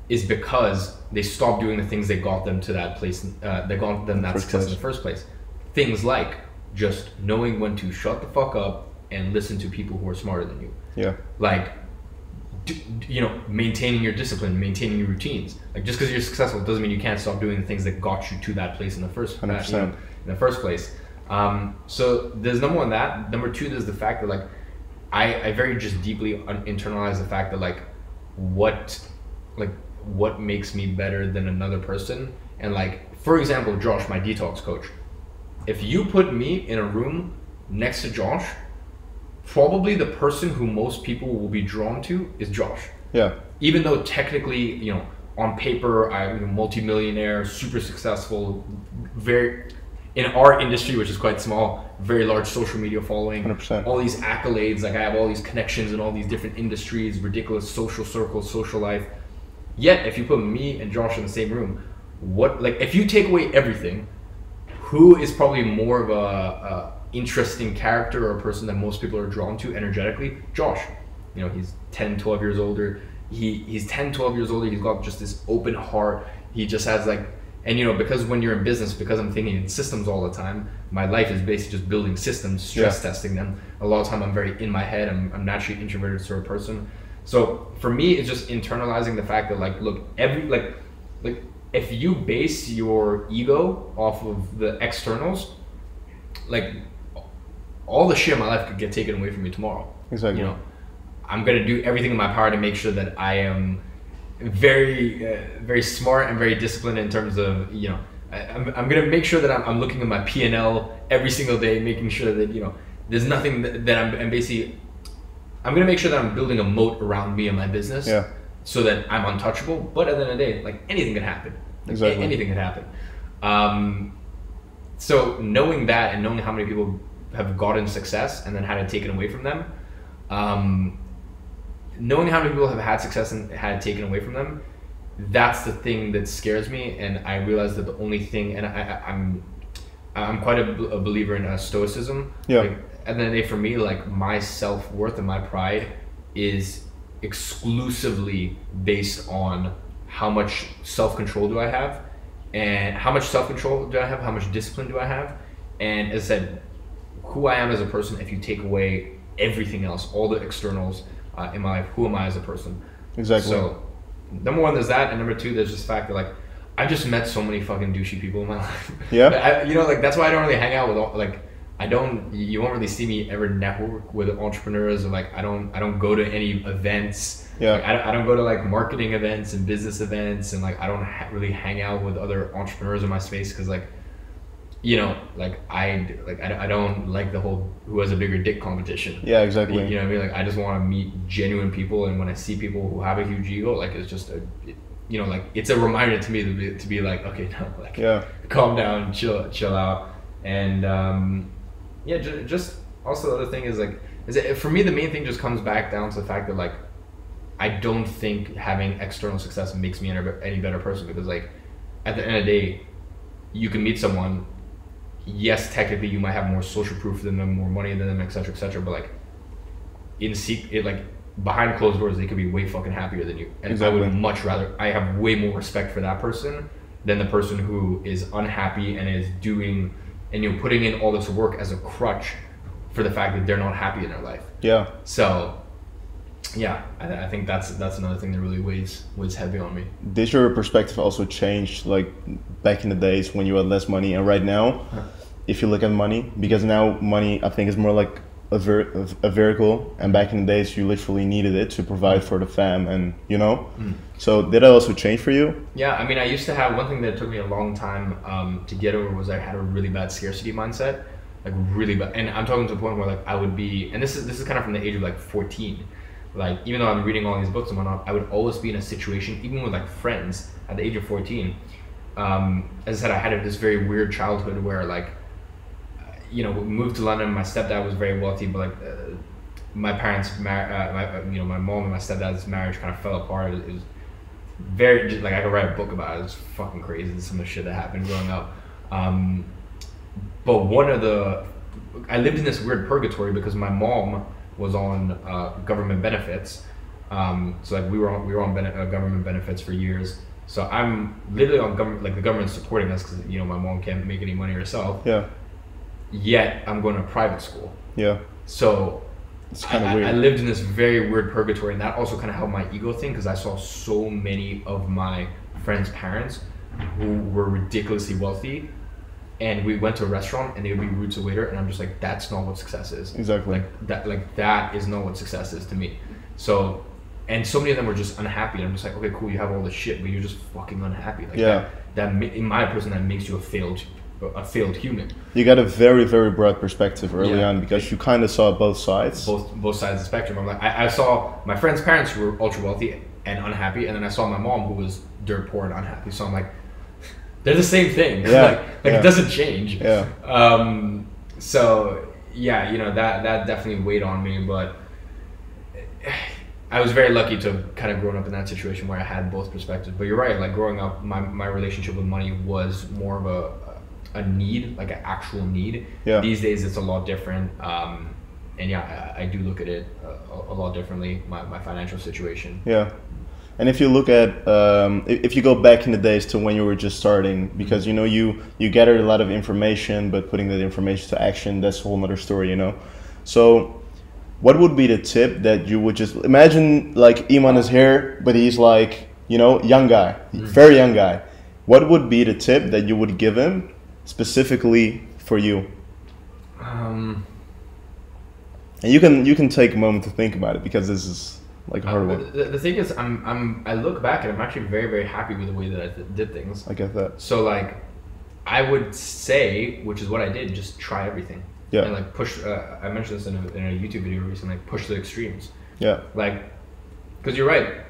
is because they stop doing the things that got them to that place, that got them that success in the first place. Things like just knowing when to shut the fuck up and listen to people who are smarter than you. Yeah. Like, you know, maintaining your discipline, maintaining your routines. Like, just because you're successful doesn't mean you can't stop doing the things that got you to that place in the first place. So there's number one, that. Number two, there's the fact that like I very just deeply internalize the fact that like what makes me better than another person. And like, for example, Josh, my detox coach, if you put me in a room next to Josh, probably the person who most people will be drawn to is Josh. Yeah. Even though technically, you know, on paper, I'm a multi-millionaire, super successful, very, in our industry, which is quite small, very large social media following, 100%. All these accolades, like I have all these connections in all these different industries, ridiculous social circles, social life. Yet, if you put me and Josh in the same room, if you take away everything, who is probably more of a interesting character or a person that most people are drawn to energetically? Josh. You know, he's 10, 12 years older. He's 10, 12 years older. He's got just this open heart. He just has like, and you know, because when you're in business, because I'm thinking in systems all the time, my life is basically just building systems, stress testing them. A lot of time I'm very in my head. I'm naturally introverted sort of person. So for me, it's just internalizing the fact that like, look, if you base your ego off of the externals, like all the shit in my life could get taken away from me tomorrow. Exactly. You know, I'm gonna do everything in my power to make sure that I am very, very smart and very disciplined in terms of, you know, I'm gonna make sure that I'm looking at my P&L every single day, making sure that, you know, there's nothing that I'm basically, I'm gonna make sure that I'm building a moat around me and my business, so that I'm untouchable. But at the end of the day, like anything can happen. Anything can happen. So knowing that and knowing how many people have gotten success and then had it taken away from them, knowing how many people have had success and had it taken away from them, that's the thing that scares me. And I realize that the only thing, and I'm quite a believer in stoicism. Yeah. Like, at the end of the day, for me, like my self-worth and my pride is exclusively based on how much self-control do I have, and how much self-control do I have, how much discipline do I have, and as I said, who I am as a person. If you take away everything else, all the externals in my life, who am I as a person? Exactly. So number one, there's that, and number two, there's this fact that like I've just met so many fucking douchey people in my life. Yeah. You know, like that's why I don't really hang out with like you won't really see me ever network with entrepreneurs, or like I don't go to any events. Yeah. Like, I don't go to like marketing events and business events, and like I don't really hang out with other entrepreneurs in my space, because like, you know, like I don't like the whole who has a bigger dick competition. Yeah, exactly. You know what I mean? Like I just want to meet genuine people, and when I see people who have a huge ego, like it's just you know, like it's a reminder to me to be like, okay, no, like calm down, chill out, and yeah, just also the other thing is like, for me the main thing just comes back down to the fact that like I don't think having external success makes me any better person, because like at the end of the day, you can meet someone, yes, technically you might have more social proof than them, more money than them, etc., but like in secret, like behind closed doors, they could be way fucking happier than you. And exactly. I would much rather, I have way more respect for that person than the person who is unhappy and is doing, and you're putting in all this work as a crutch for the fact that they're not happy in their life. Yeah. So yeah, I think that's another thing that really weighs heavy on me. Did your perspective also change, like back in the days when you had less money, and right now, if you look at money, because now money I think is more like a vehicle, and back in the days you literally needed it to provide for the fam, and you know. So did that also change for you? Yeah, I mean, I used to have one thing that took me a long time to get over, was I had a really bad scarcity mindset, like really bad. And I'm talking to a point where like I would be, and this is kind of from the age of like 14. Like, even though I'm reading all these books and whatnot, I would always be in a situation, even with like friends at the age of 14. As I said, I had this very weird childhood where like, you know, we moved to London. My stepdad was very wealthy, but like my parents, you know, my mom and my stepdad's marriage kind of fell apart. It was very, like I could write a book about it. It was fucking crazy, some of the shit that happened growing up. But I lived in this weird purgatory because my mom was on government benefits, so like we were on government benefits for years. So I'm literally on government, like the government's supporting us because, you know, my mom can't make any money herself. Yeah. Yet I'm going to private school. Yeah. So it's kind of weird. I lived in this very weird purgatory, and that also kind of helped my ego thing, because I saw so many of my friends' parents who were ridiculously wealthy. And we went to a restaurant and they would be rude to the waiter, and I'm just like, that's not what success is. Exactly. That is not what success is to me. So, and so many of them were just unhappy. And I'm just like, okay, cool, you have all this shit, but you're just fucking unhappy. Like yeah. That in my person, that makes you a failed human. You got a very, very broad perspective early on, because you kind of saw both sides. Both sides of the spectrum. I'm like, I saw my friends' parents who were ultra wealthy and unhappy, and then I saw my mom who was dirt poor and unhappy. So I'm like, they're the same thing. Yeah. It doesn't change. Yeah. So yeah, you know, that definitely weighed on me, but I was very lucky to kind of grown up in that situation where I had both perspectives. But you're right, like growing up, my relationship with money was more of a need, like an actual need. Yeah. These days it's a lot different. And yeah, I do look at it a lot differently, my financial situation. Yeah. And if you look at, if you go back in the days to when you were just starting, because, you know, you gathered a lot of information, but putting that information to action, that's a whole nother story, you know. So what would be the tip that you would just, imagine like Iman is here, but he's like, you know, young guy, very young guy. What would be the tip that you would give him specifically for you? And you can take a moment to think about it, because this is like a hard one. The thing is, I look back and I'm actually very, very happy with the way that I did things. I get that. So like, I would say, which is what I did, just try everything. Yeah. And like push. I mentioned this in a YouTube video recently. Like push the extremes. Yeah. Like, because you're right.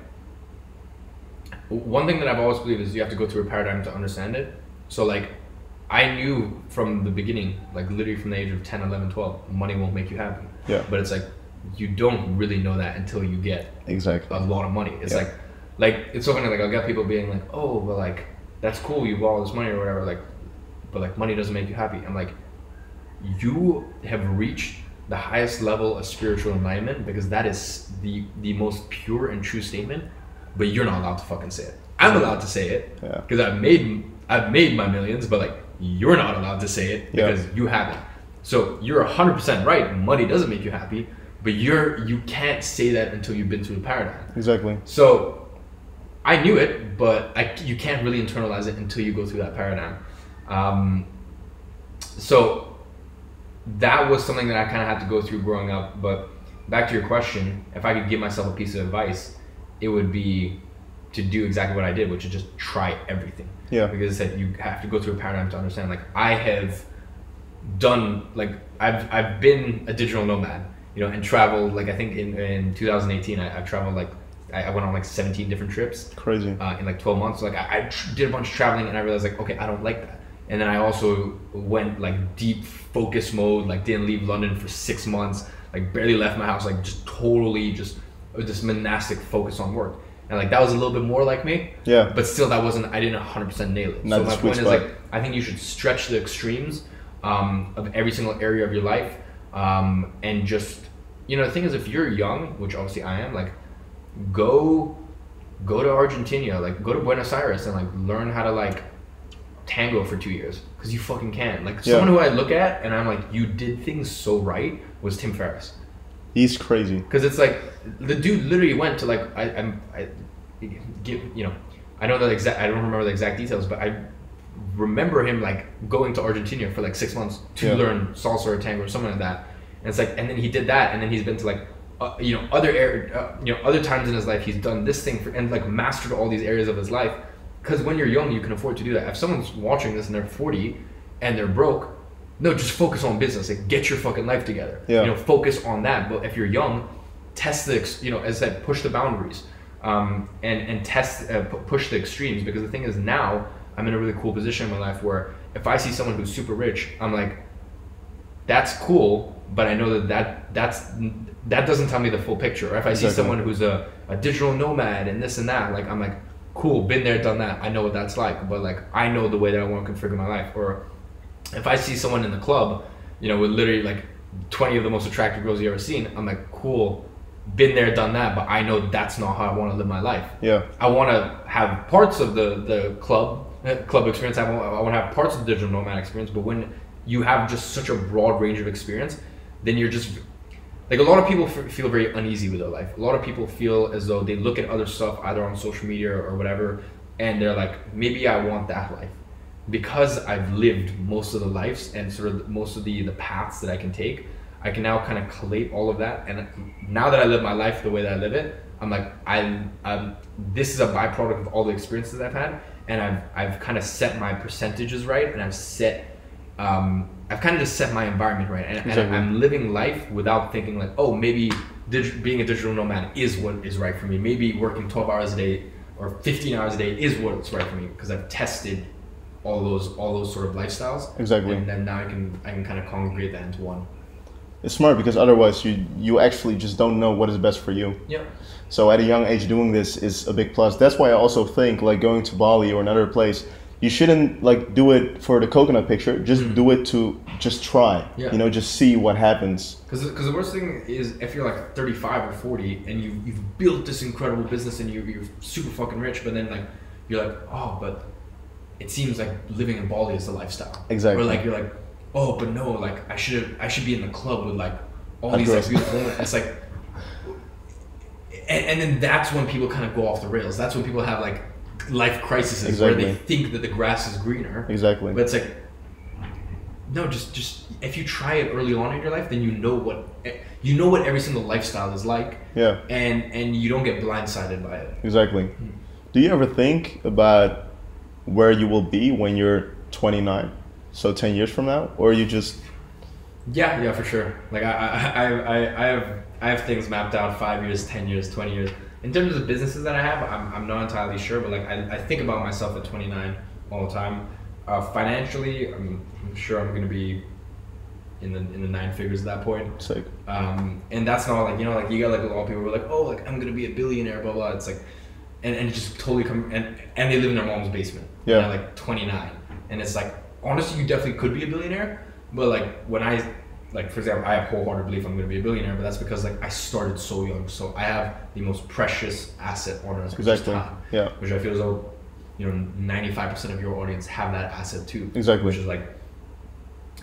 One thing that I've always believed is you have to go through a paradigm to understand it. So like, I knew from the beginning, like literally from the age of 10, 11, 12, money won't make you happy. Yeah. But it's like, you don't really know that until you get exactly a lot of money. It's like it's so funny. Like I'll get people being like, "Oh, but like that's cool. You have all this money or whatever." Like, but like money doesn't make you happy. I'm like, you have reached the highest level of spiritual enlightenment because that is the most pure and true statement. But you're not allowed to fucking say it. I'm allowed to say it because I've made my millions. But like, you're not allowed to say it because you haven't. So you're 100% right. Money doesn't make you happy. But you can't say that until you've been through the paradigm. Exactly. So I knew it, but you can't really internalize it until you go through that paradigm. So that was something that I kind of had to go through growing up. But back to your question, if I could give myself a piece of advice, it would be to do exactly what I did, which is just try everything. Yeah. Because I said you have to go through a paradigm to understand. Like I have done, like I've been a digital nomad. And traveled, like I think in 2018, I traveled like, I went on like 17 different trips. Crazy. In like 12 months. So like I did a bunch of traveling and I realized like, okay, I don't like that. And then I also went like deep focus mode, like didn't leave London for 6 months, like barely left my house, like just totally just this monastic focus on work. And like that was a little bit more like me. Yeah. But still I didn't 100% nail it. So my point is like, I think you should stretch the extremes of every single area of your life. And just, the thing is, if you're young, which obviously I am, like go to Argentina, like go to Buenos Aires and like learn how to like tango for 2 years because you fucking can. Like someone who I look at and I'm like, you did things so right was Tim Ferriss. He's crazy. Because it's like the dude literally went to like I don't remember the exact details, but I remember him like going to Argentina for like 6 months to learn salsa or tango or something like that. And it's like, and then he did that, and then he's been to like, other times in his life he's done this thing and like mastered all these areas of his life. Because when you're young, you can afford to do that. If someone's watching this and they're 40 and they're broke, no, just focus on business. Like get your fucking life together. Yeah. Focus on that. But if you're young, test as I said, push the boundaries, and test, push the extremes. Because the thing is, now I'm in a really cool position in my life where if I see someone who's super rich, I'm like, that's cool, but I know that doesn't tell me the full picture. Or if I see someone who's a digital nomad and this and that, like I'm like, cool, been there, done that. I know what that's like, but like I know the way that I want to configure my life. Or if I see someone in the club, with literally like 20 of the most attractive girls you ever seen, I'm like, cool, been there, done that, but I know that's not how I want to live my life. Yeah. I want to have parts of the club experience. I want to have parts of the digital nomad experience, but when you have just such a broad range of experience, then you're just like, a lot of people feel very uneasy with their life. A lot of people feel as though they look at other stuff either on social media or whatever, and they're like, maybe I want that life. Because I've lived most of the lives and sort of most of the paths that I can take, I can now kind of collate all of that. And now that I live my life the way that I live it, I'm like, this is a byproduct of all the experiences I've had, and I've kind of set my percentages right, and I've kind of just set my environment right, and I'm living life without thinking like, oh, maybe being a digital nomad is what is right for me. Maybe working 12 hours a day or 15 hours a day is what's right for me, because I've tested all those sort of lifestyles. Exactly. And then now I can kind of congregate that into one. It's smart, because otherwise you actually just don't know what is best for you. Yeah. So at a young age, doing this is a big plus. That's why I also think like going to Bali or another place, you shouldn't like do it for the coconut picture. Just do it to just try. Yeah. Just see what happens. Because the worst thing is if you're like 35 or 40 and you've built this incredible business and you're super fucking rich, but then like you're like, oh, but it seems like living in Bali is the lifestyle. Exactly. Or like you're like, oh, but no, like I should be in the club with like all these like beautiful women. It's like, and then that's when people kind of go off the rails. That's when people have like life crises where they think that the grass is greenner. Exactly. But it's like, no, just if you try it early on in your life, then you know what every single lifestyle is like. Yeah. And you don't get blindsided by it. Exactly. Do you ever think about where you will be when you're 29? So 10 years from now, or you just? Yeah, for sure. Like I have things mapped out: 5 years, 10 years, 20 years. In terms of the businesses that I have, I'm not entirely sure, but like I think about myself at 29 all the time. Financially, I'm sure I'm gonna be in the 9 figures at that point. Sick. And that's not like, you know, like you got like a lot of people who are like, oh, like I'm gonna be a billionaire, blah blah. It's like, and it just totally and they live in their mom's basement. Yeah. And they're like 29, and it's like, honestly, you definitely could be a billionaire, but like when I, like for example, I have wholehearted belief I'm gonna be a billionaire, but that's because like I started so young, so I have the most precious asset on earth, which is time. Yeah. Which I feel as though, you know, 95% of your audience have that asset too. Exactly. Which is like,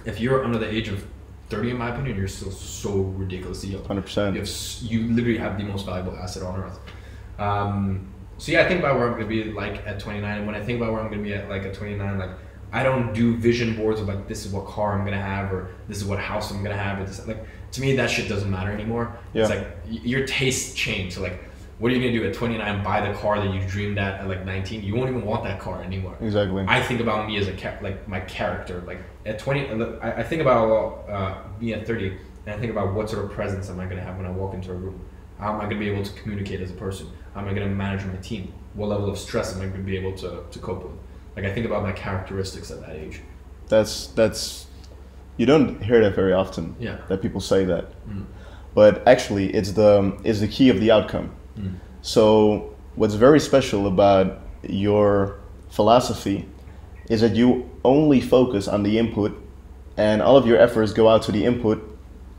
if you're under the age of 30, in my opinion, you're still so ridiculously young. 100%. You literally have the most valuable asset on earth. So yeah, I think about where I'm gonna be like at 29, and when I think about where I'm gonna be at like at 29, like I don't do vision boards of like, this is what car I'm gonna have, or this is what house I'm gonna have, or this, like, to me that shit doesn't matter anymore. Yeah. It's like your tastes change. So like, what are you gonna do at 29? Buy the car that you dreamed at like 19? You won't even want that car anymore. Exactly. I think about me as like my character. Like at 20, I think about a lot, me at 30, and I think about what sort of presence am I gonna have when I walk into a room? How am I gonna be able to communicate as a person? How am I gonna manage my team? What level of stress am I gonna be able to cope with? Like I think about my characteristics at that age. That's you don't hear that very often. Yeah. That people say that. But actually it's the key of the outcome. So what's very special about your philosophy is that you only focus on the input, and all of your efforts go out to the input,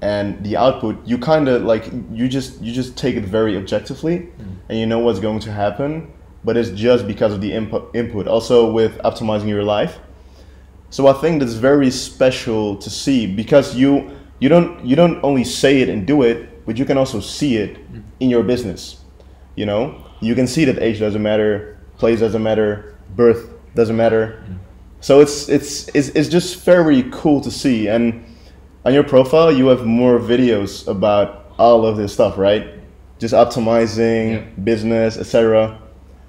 and the output you kind of like you just take it very objectively, and you know what's going to happen, but it's just because of the input. Also with optimizing your life. So I think that's very special to see, because you don't only say it and do it, but you can also see it in your business. You know, you can see that age doesn't matter, place doesn't matter, birth doesn't matter. So it's just very cool to see. And on your profile, you have more videos about all of this stuff, right? Just optimizing business, etc.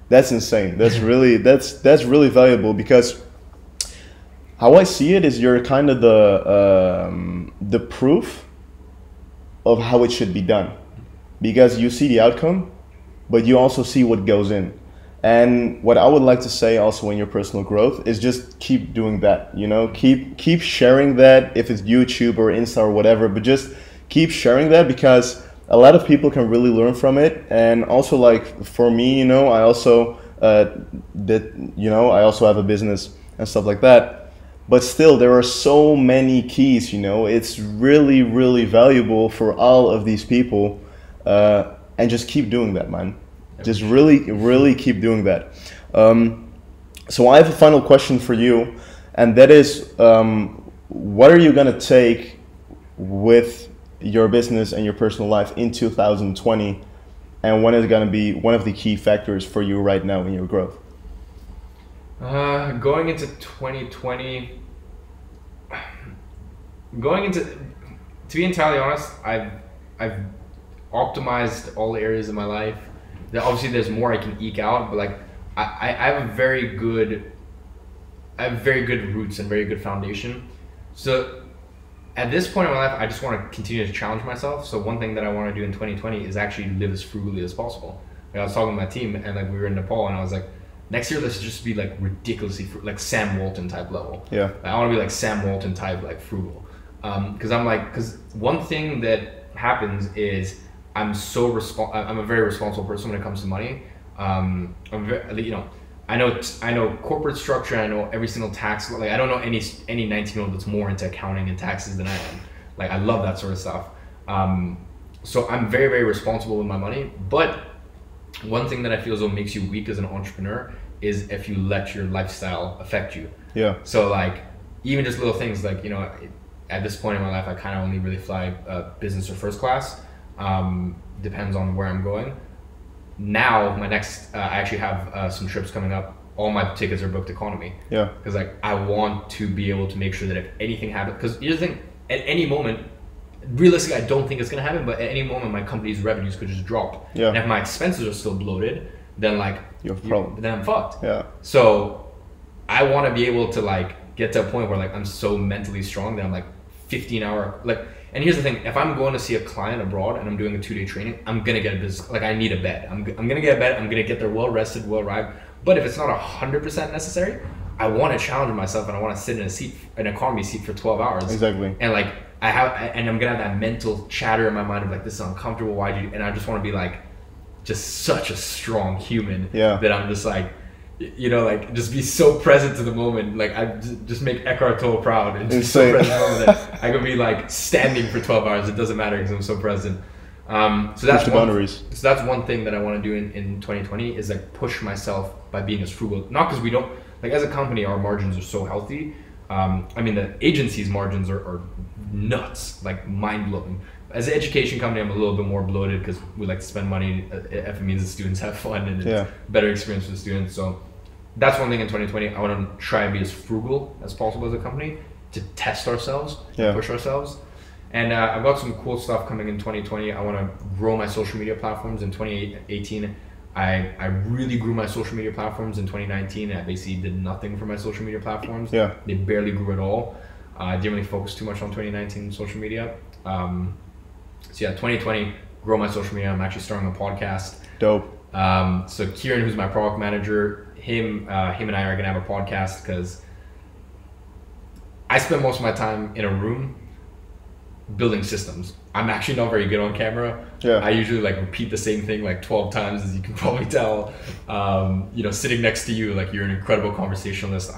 That's insane. That's really that's really valuable, because how I see it is you're kind of the proof of how it should be done, because you see the outcome, but you also see what goes in. And what I would like to say also in your personal growth is just keep doing that, you know, keep sharing that, if it's YouTube or Insta or whatever, but just keep sharing that, because a lot of people can really learn from it. And also, like for me, you know, I also I also have a business and stuff like that, but still there are so many keys, you know. It's really, really valuable for all of these people, and just keep doing that, man. Just really, really keep doing that. So I have a final question for you, and that is, what are you gonna take with your business and your personal life in 2020, and when is gonna be one of the key factors for you right now in your growth? Going into 2020, to be entirely honest, I've optimized all areas of my life. Obviously there's more I can eke out, but like I have very good roots and very good foundation. So at this point in my life, I just want to continue to challenge myself. So one thing that I want to do in 2020 is actually live as frugally as possible. Like I was talking to my team, and like we were in Nepal, and I was like, next year let's just be like ridiculously like Sam Walton type level. Yeah. I want to be like Sam Walton type, like frugal. Because one thing that happens is I'm a very responsible person when it comes to money. I'm very, you know, I know corporate structure. I know every single tax. Like I don't know any 19-year-old that's more into accounting and taxes than I am. Like I love that sort of stuff. So I'm very, very responsible with my money. But one thing that I feel as though makes you weak as an entrepreneur is if you let your lifestyle affect you. Yeah. So like even just little things like, you know, at this point in my life, I kind of only really fly business or first class. Depends on where I'm going. Now my next, I actually have some trips coming up. All my tickets are booked economy. Yeah. Because like I want to be able to make sure that if anything happens, because here's the thing, at any moment, realistically I don't think it's gonna happen, but at any moment my company's revenues could just drop. Yeah. And if my expenses are still bloated, then like then I'm fucked. Yeah. So I want to be able to like get to a point where like I'm so mentally strong that I'm like 15-hour like. And here's the thing, if I'm going to see a client abroad and I'm doing a 2-day training, I'm going to get a business, like I need a bed. I'm going to get a bed, I'm going to get there well rested, well arrived. But if it's not 100% necessary, I want to challenge myself and I want to sit in a economy seat for 12 hours. Exactly. And like I'm gonna have that mental chatter in my mind of like, this is uncomfortable. Why do you? And I just want to be like, just such a strong human. Yeah. That I'm just like, you know, like just be so present to the moment. Like I just make Eckhart Tolle proud and just so present to the moment that I could be like standing for 12 hours. It doesn't matter because I'm so present. So that's one thing that I want to do in 2020 is like push myself by being as frugal. Not because we don't, like as a company, our margins are so healthy. I mean, the agency's margins are nuts, like mind blowing. As an education company, I'm a little bit more bloated because we like to spend money if it means the students have fun and it's a better experience for the students. So that's one thing in 2020. I want to try and be as frugal as possible as a company to test ourselves, push ourselves. And I've got some cool stuff coming in 2020. I want to grow my social media platforms. In 2018, I really grew my social media platforms. In 2019, I basically did nothing for my social media platforms. Yeah. They barely grew at all. I didn't really focus too much on 2019 social media. So yeah, 2020, grow my social media. I'm actually starting a podcast. Dope. So Kieran, who's my product manager, him and I are gonna have a podcast because I spend most of my time in a room building systems. I'm actually not very good on camera. Yeah. I usually like repeat the same thing like 12 times, as you can probably tell. You know, sitting next to you, like you're an incredible conversationalist.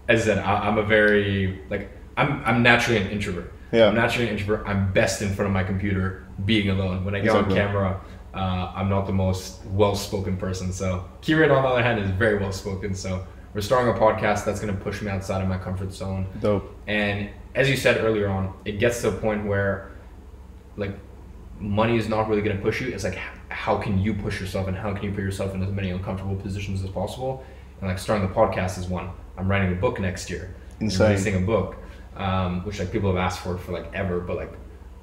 As I said, I'm a very like I'm naturally an introvert. Yeah. I'm naturally an introvert. I'm best in front of my computer being alone. When I get on camera, I'm not the most well-spoken person. So Kieran, on the other hand, is very well-spoken. So we're starting a podcast that's going to push me outside of my comfort zone. Dope. And as you said earlier on, it gets to a point where like money is not really going to push you. It's like, how can you push yourself and how can you put yourself in as many uncomfortable positions as possible? And like starting the podcast is one. I'm writing a book next year. Insane. I'm releasing a book, which like people have asked for like ever, but like,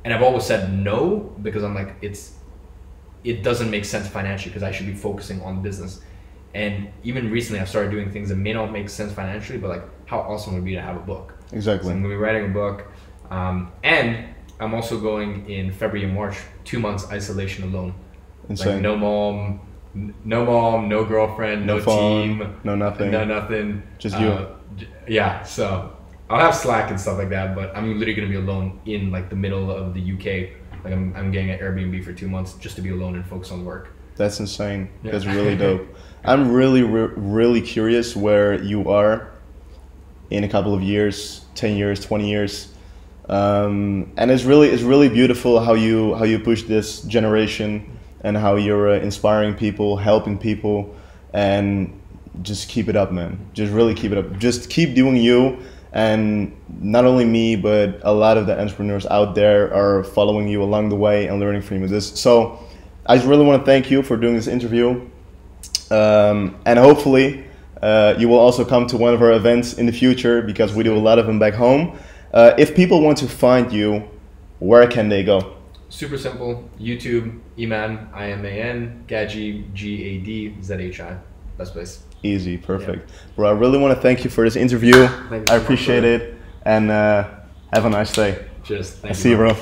and I've always said no because I'm like, it doesn't make sense financially because I should be focusing on business. And even recently I've started doing things that may not make sense financially, but like how awesome would it be to have a book? Exactly. So I'm gonna be writing a book. And I'm also going in February and March, 2 months isolation alone. Insane. Like no mom, no girlfriend, no phone, team, no nothing. Just you. Yeah, so I'll have Slack and stuff like that, but I'm literally gonna be alone in like the middle of the UK. Like I'm getting an Airbnb for 2 months just to be alone and focus on work. That's insane. Yeah. That's really dope. I'm really curious where you are in a couple of years, 10 years, 20 years. And it's really beautiful how you push this generation and how you're inspiring people, helping people, and just keep it up, man. Just really keep it up. Just keep doing you. And not only me, but a lot of the entrepreneurs out there are following you along the way and learning from you. So I just really want to thank you for doing this interview. And hopefully you will also come to one of our events in the future because we do a lot of them back home. If people want to find you, where can they go? Super simple. YouTube, Iman, I-M-A-N, Gadzhi, G-A-D-Z-H-I. Best place. Easy, perfect. Yeah. Bro, I really want to thank you for this interview. I appreciate it. And have a nice day. Cheers. Thank you. See you, bro.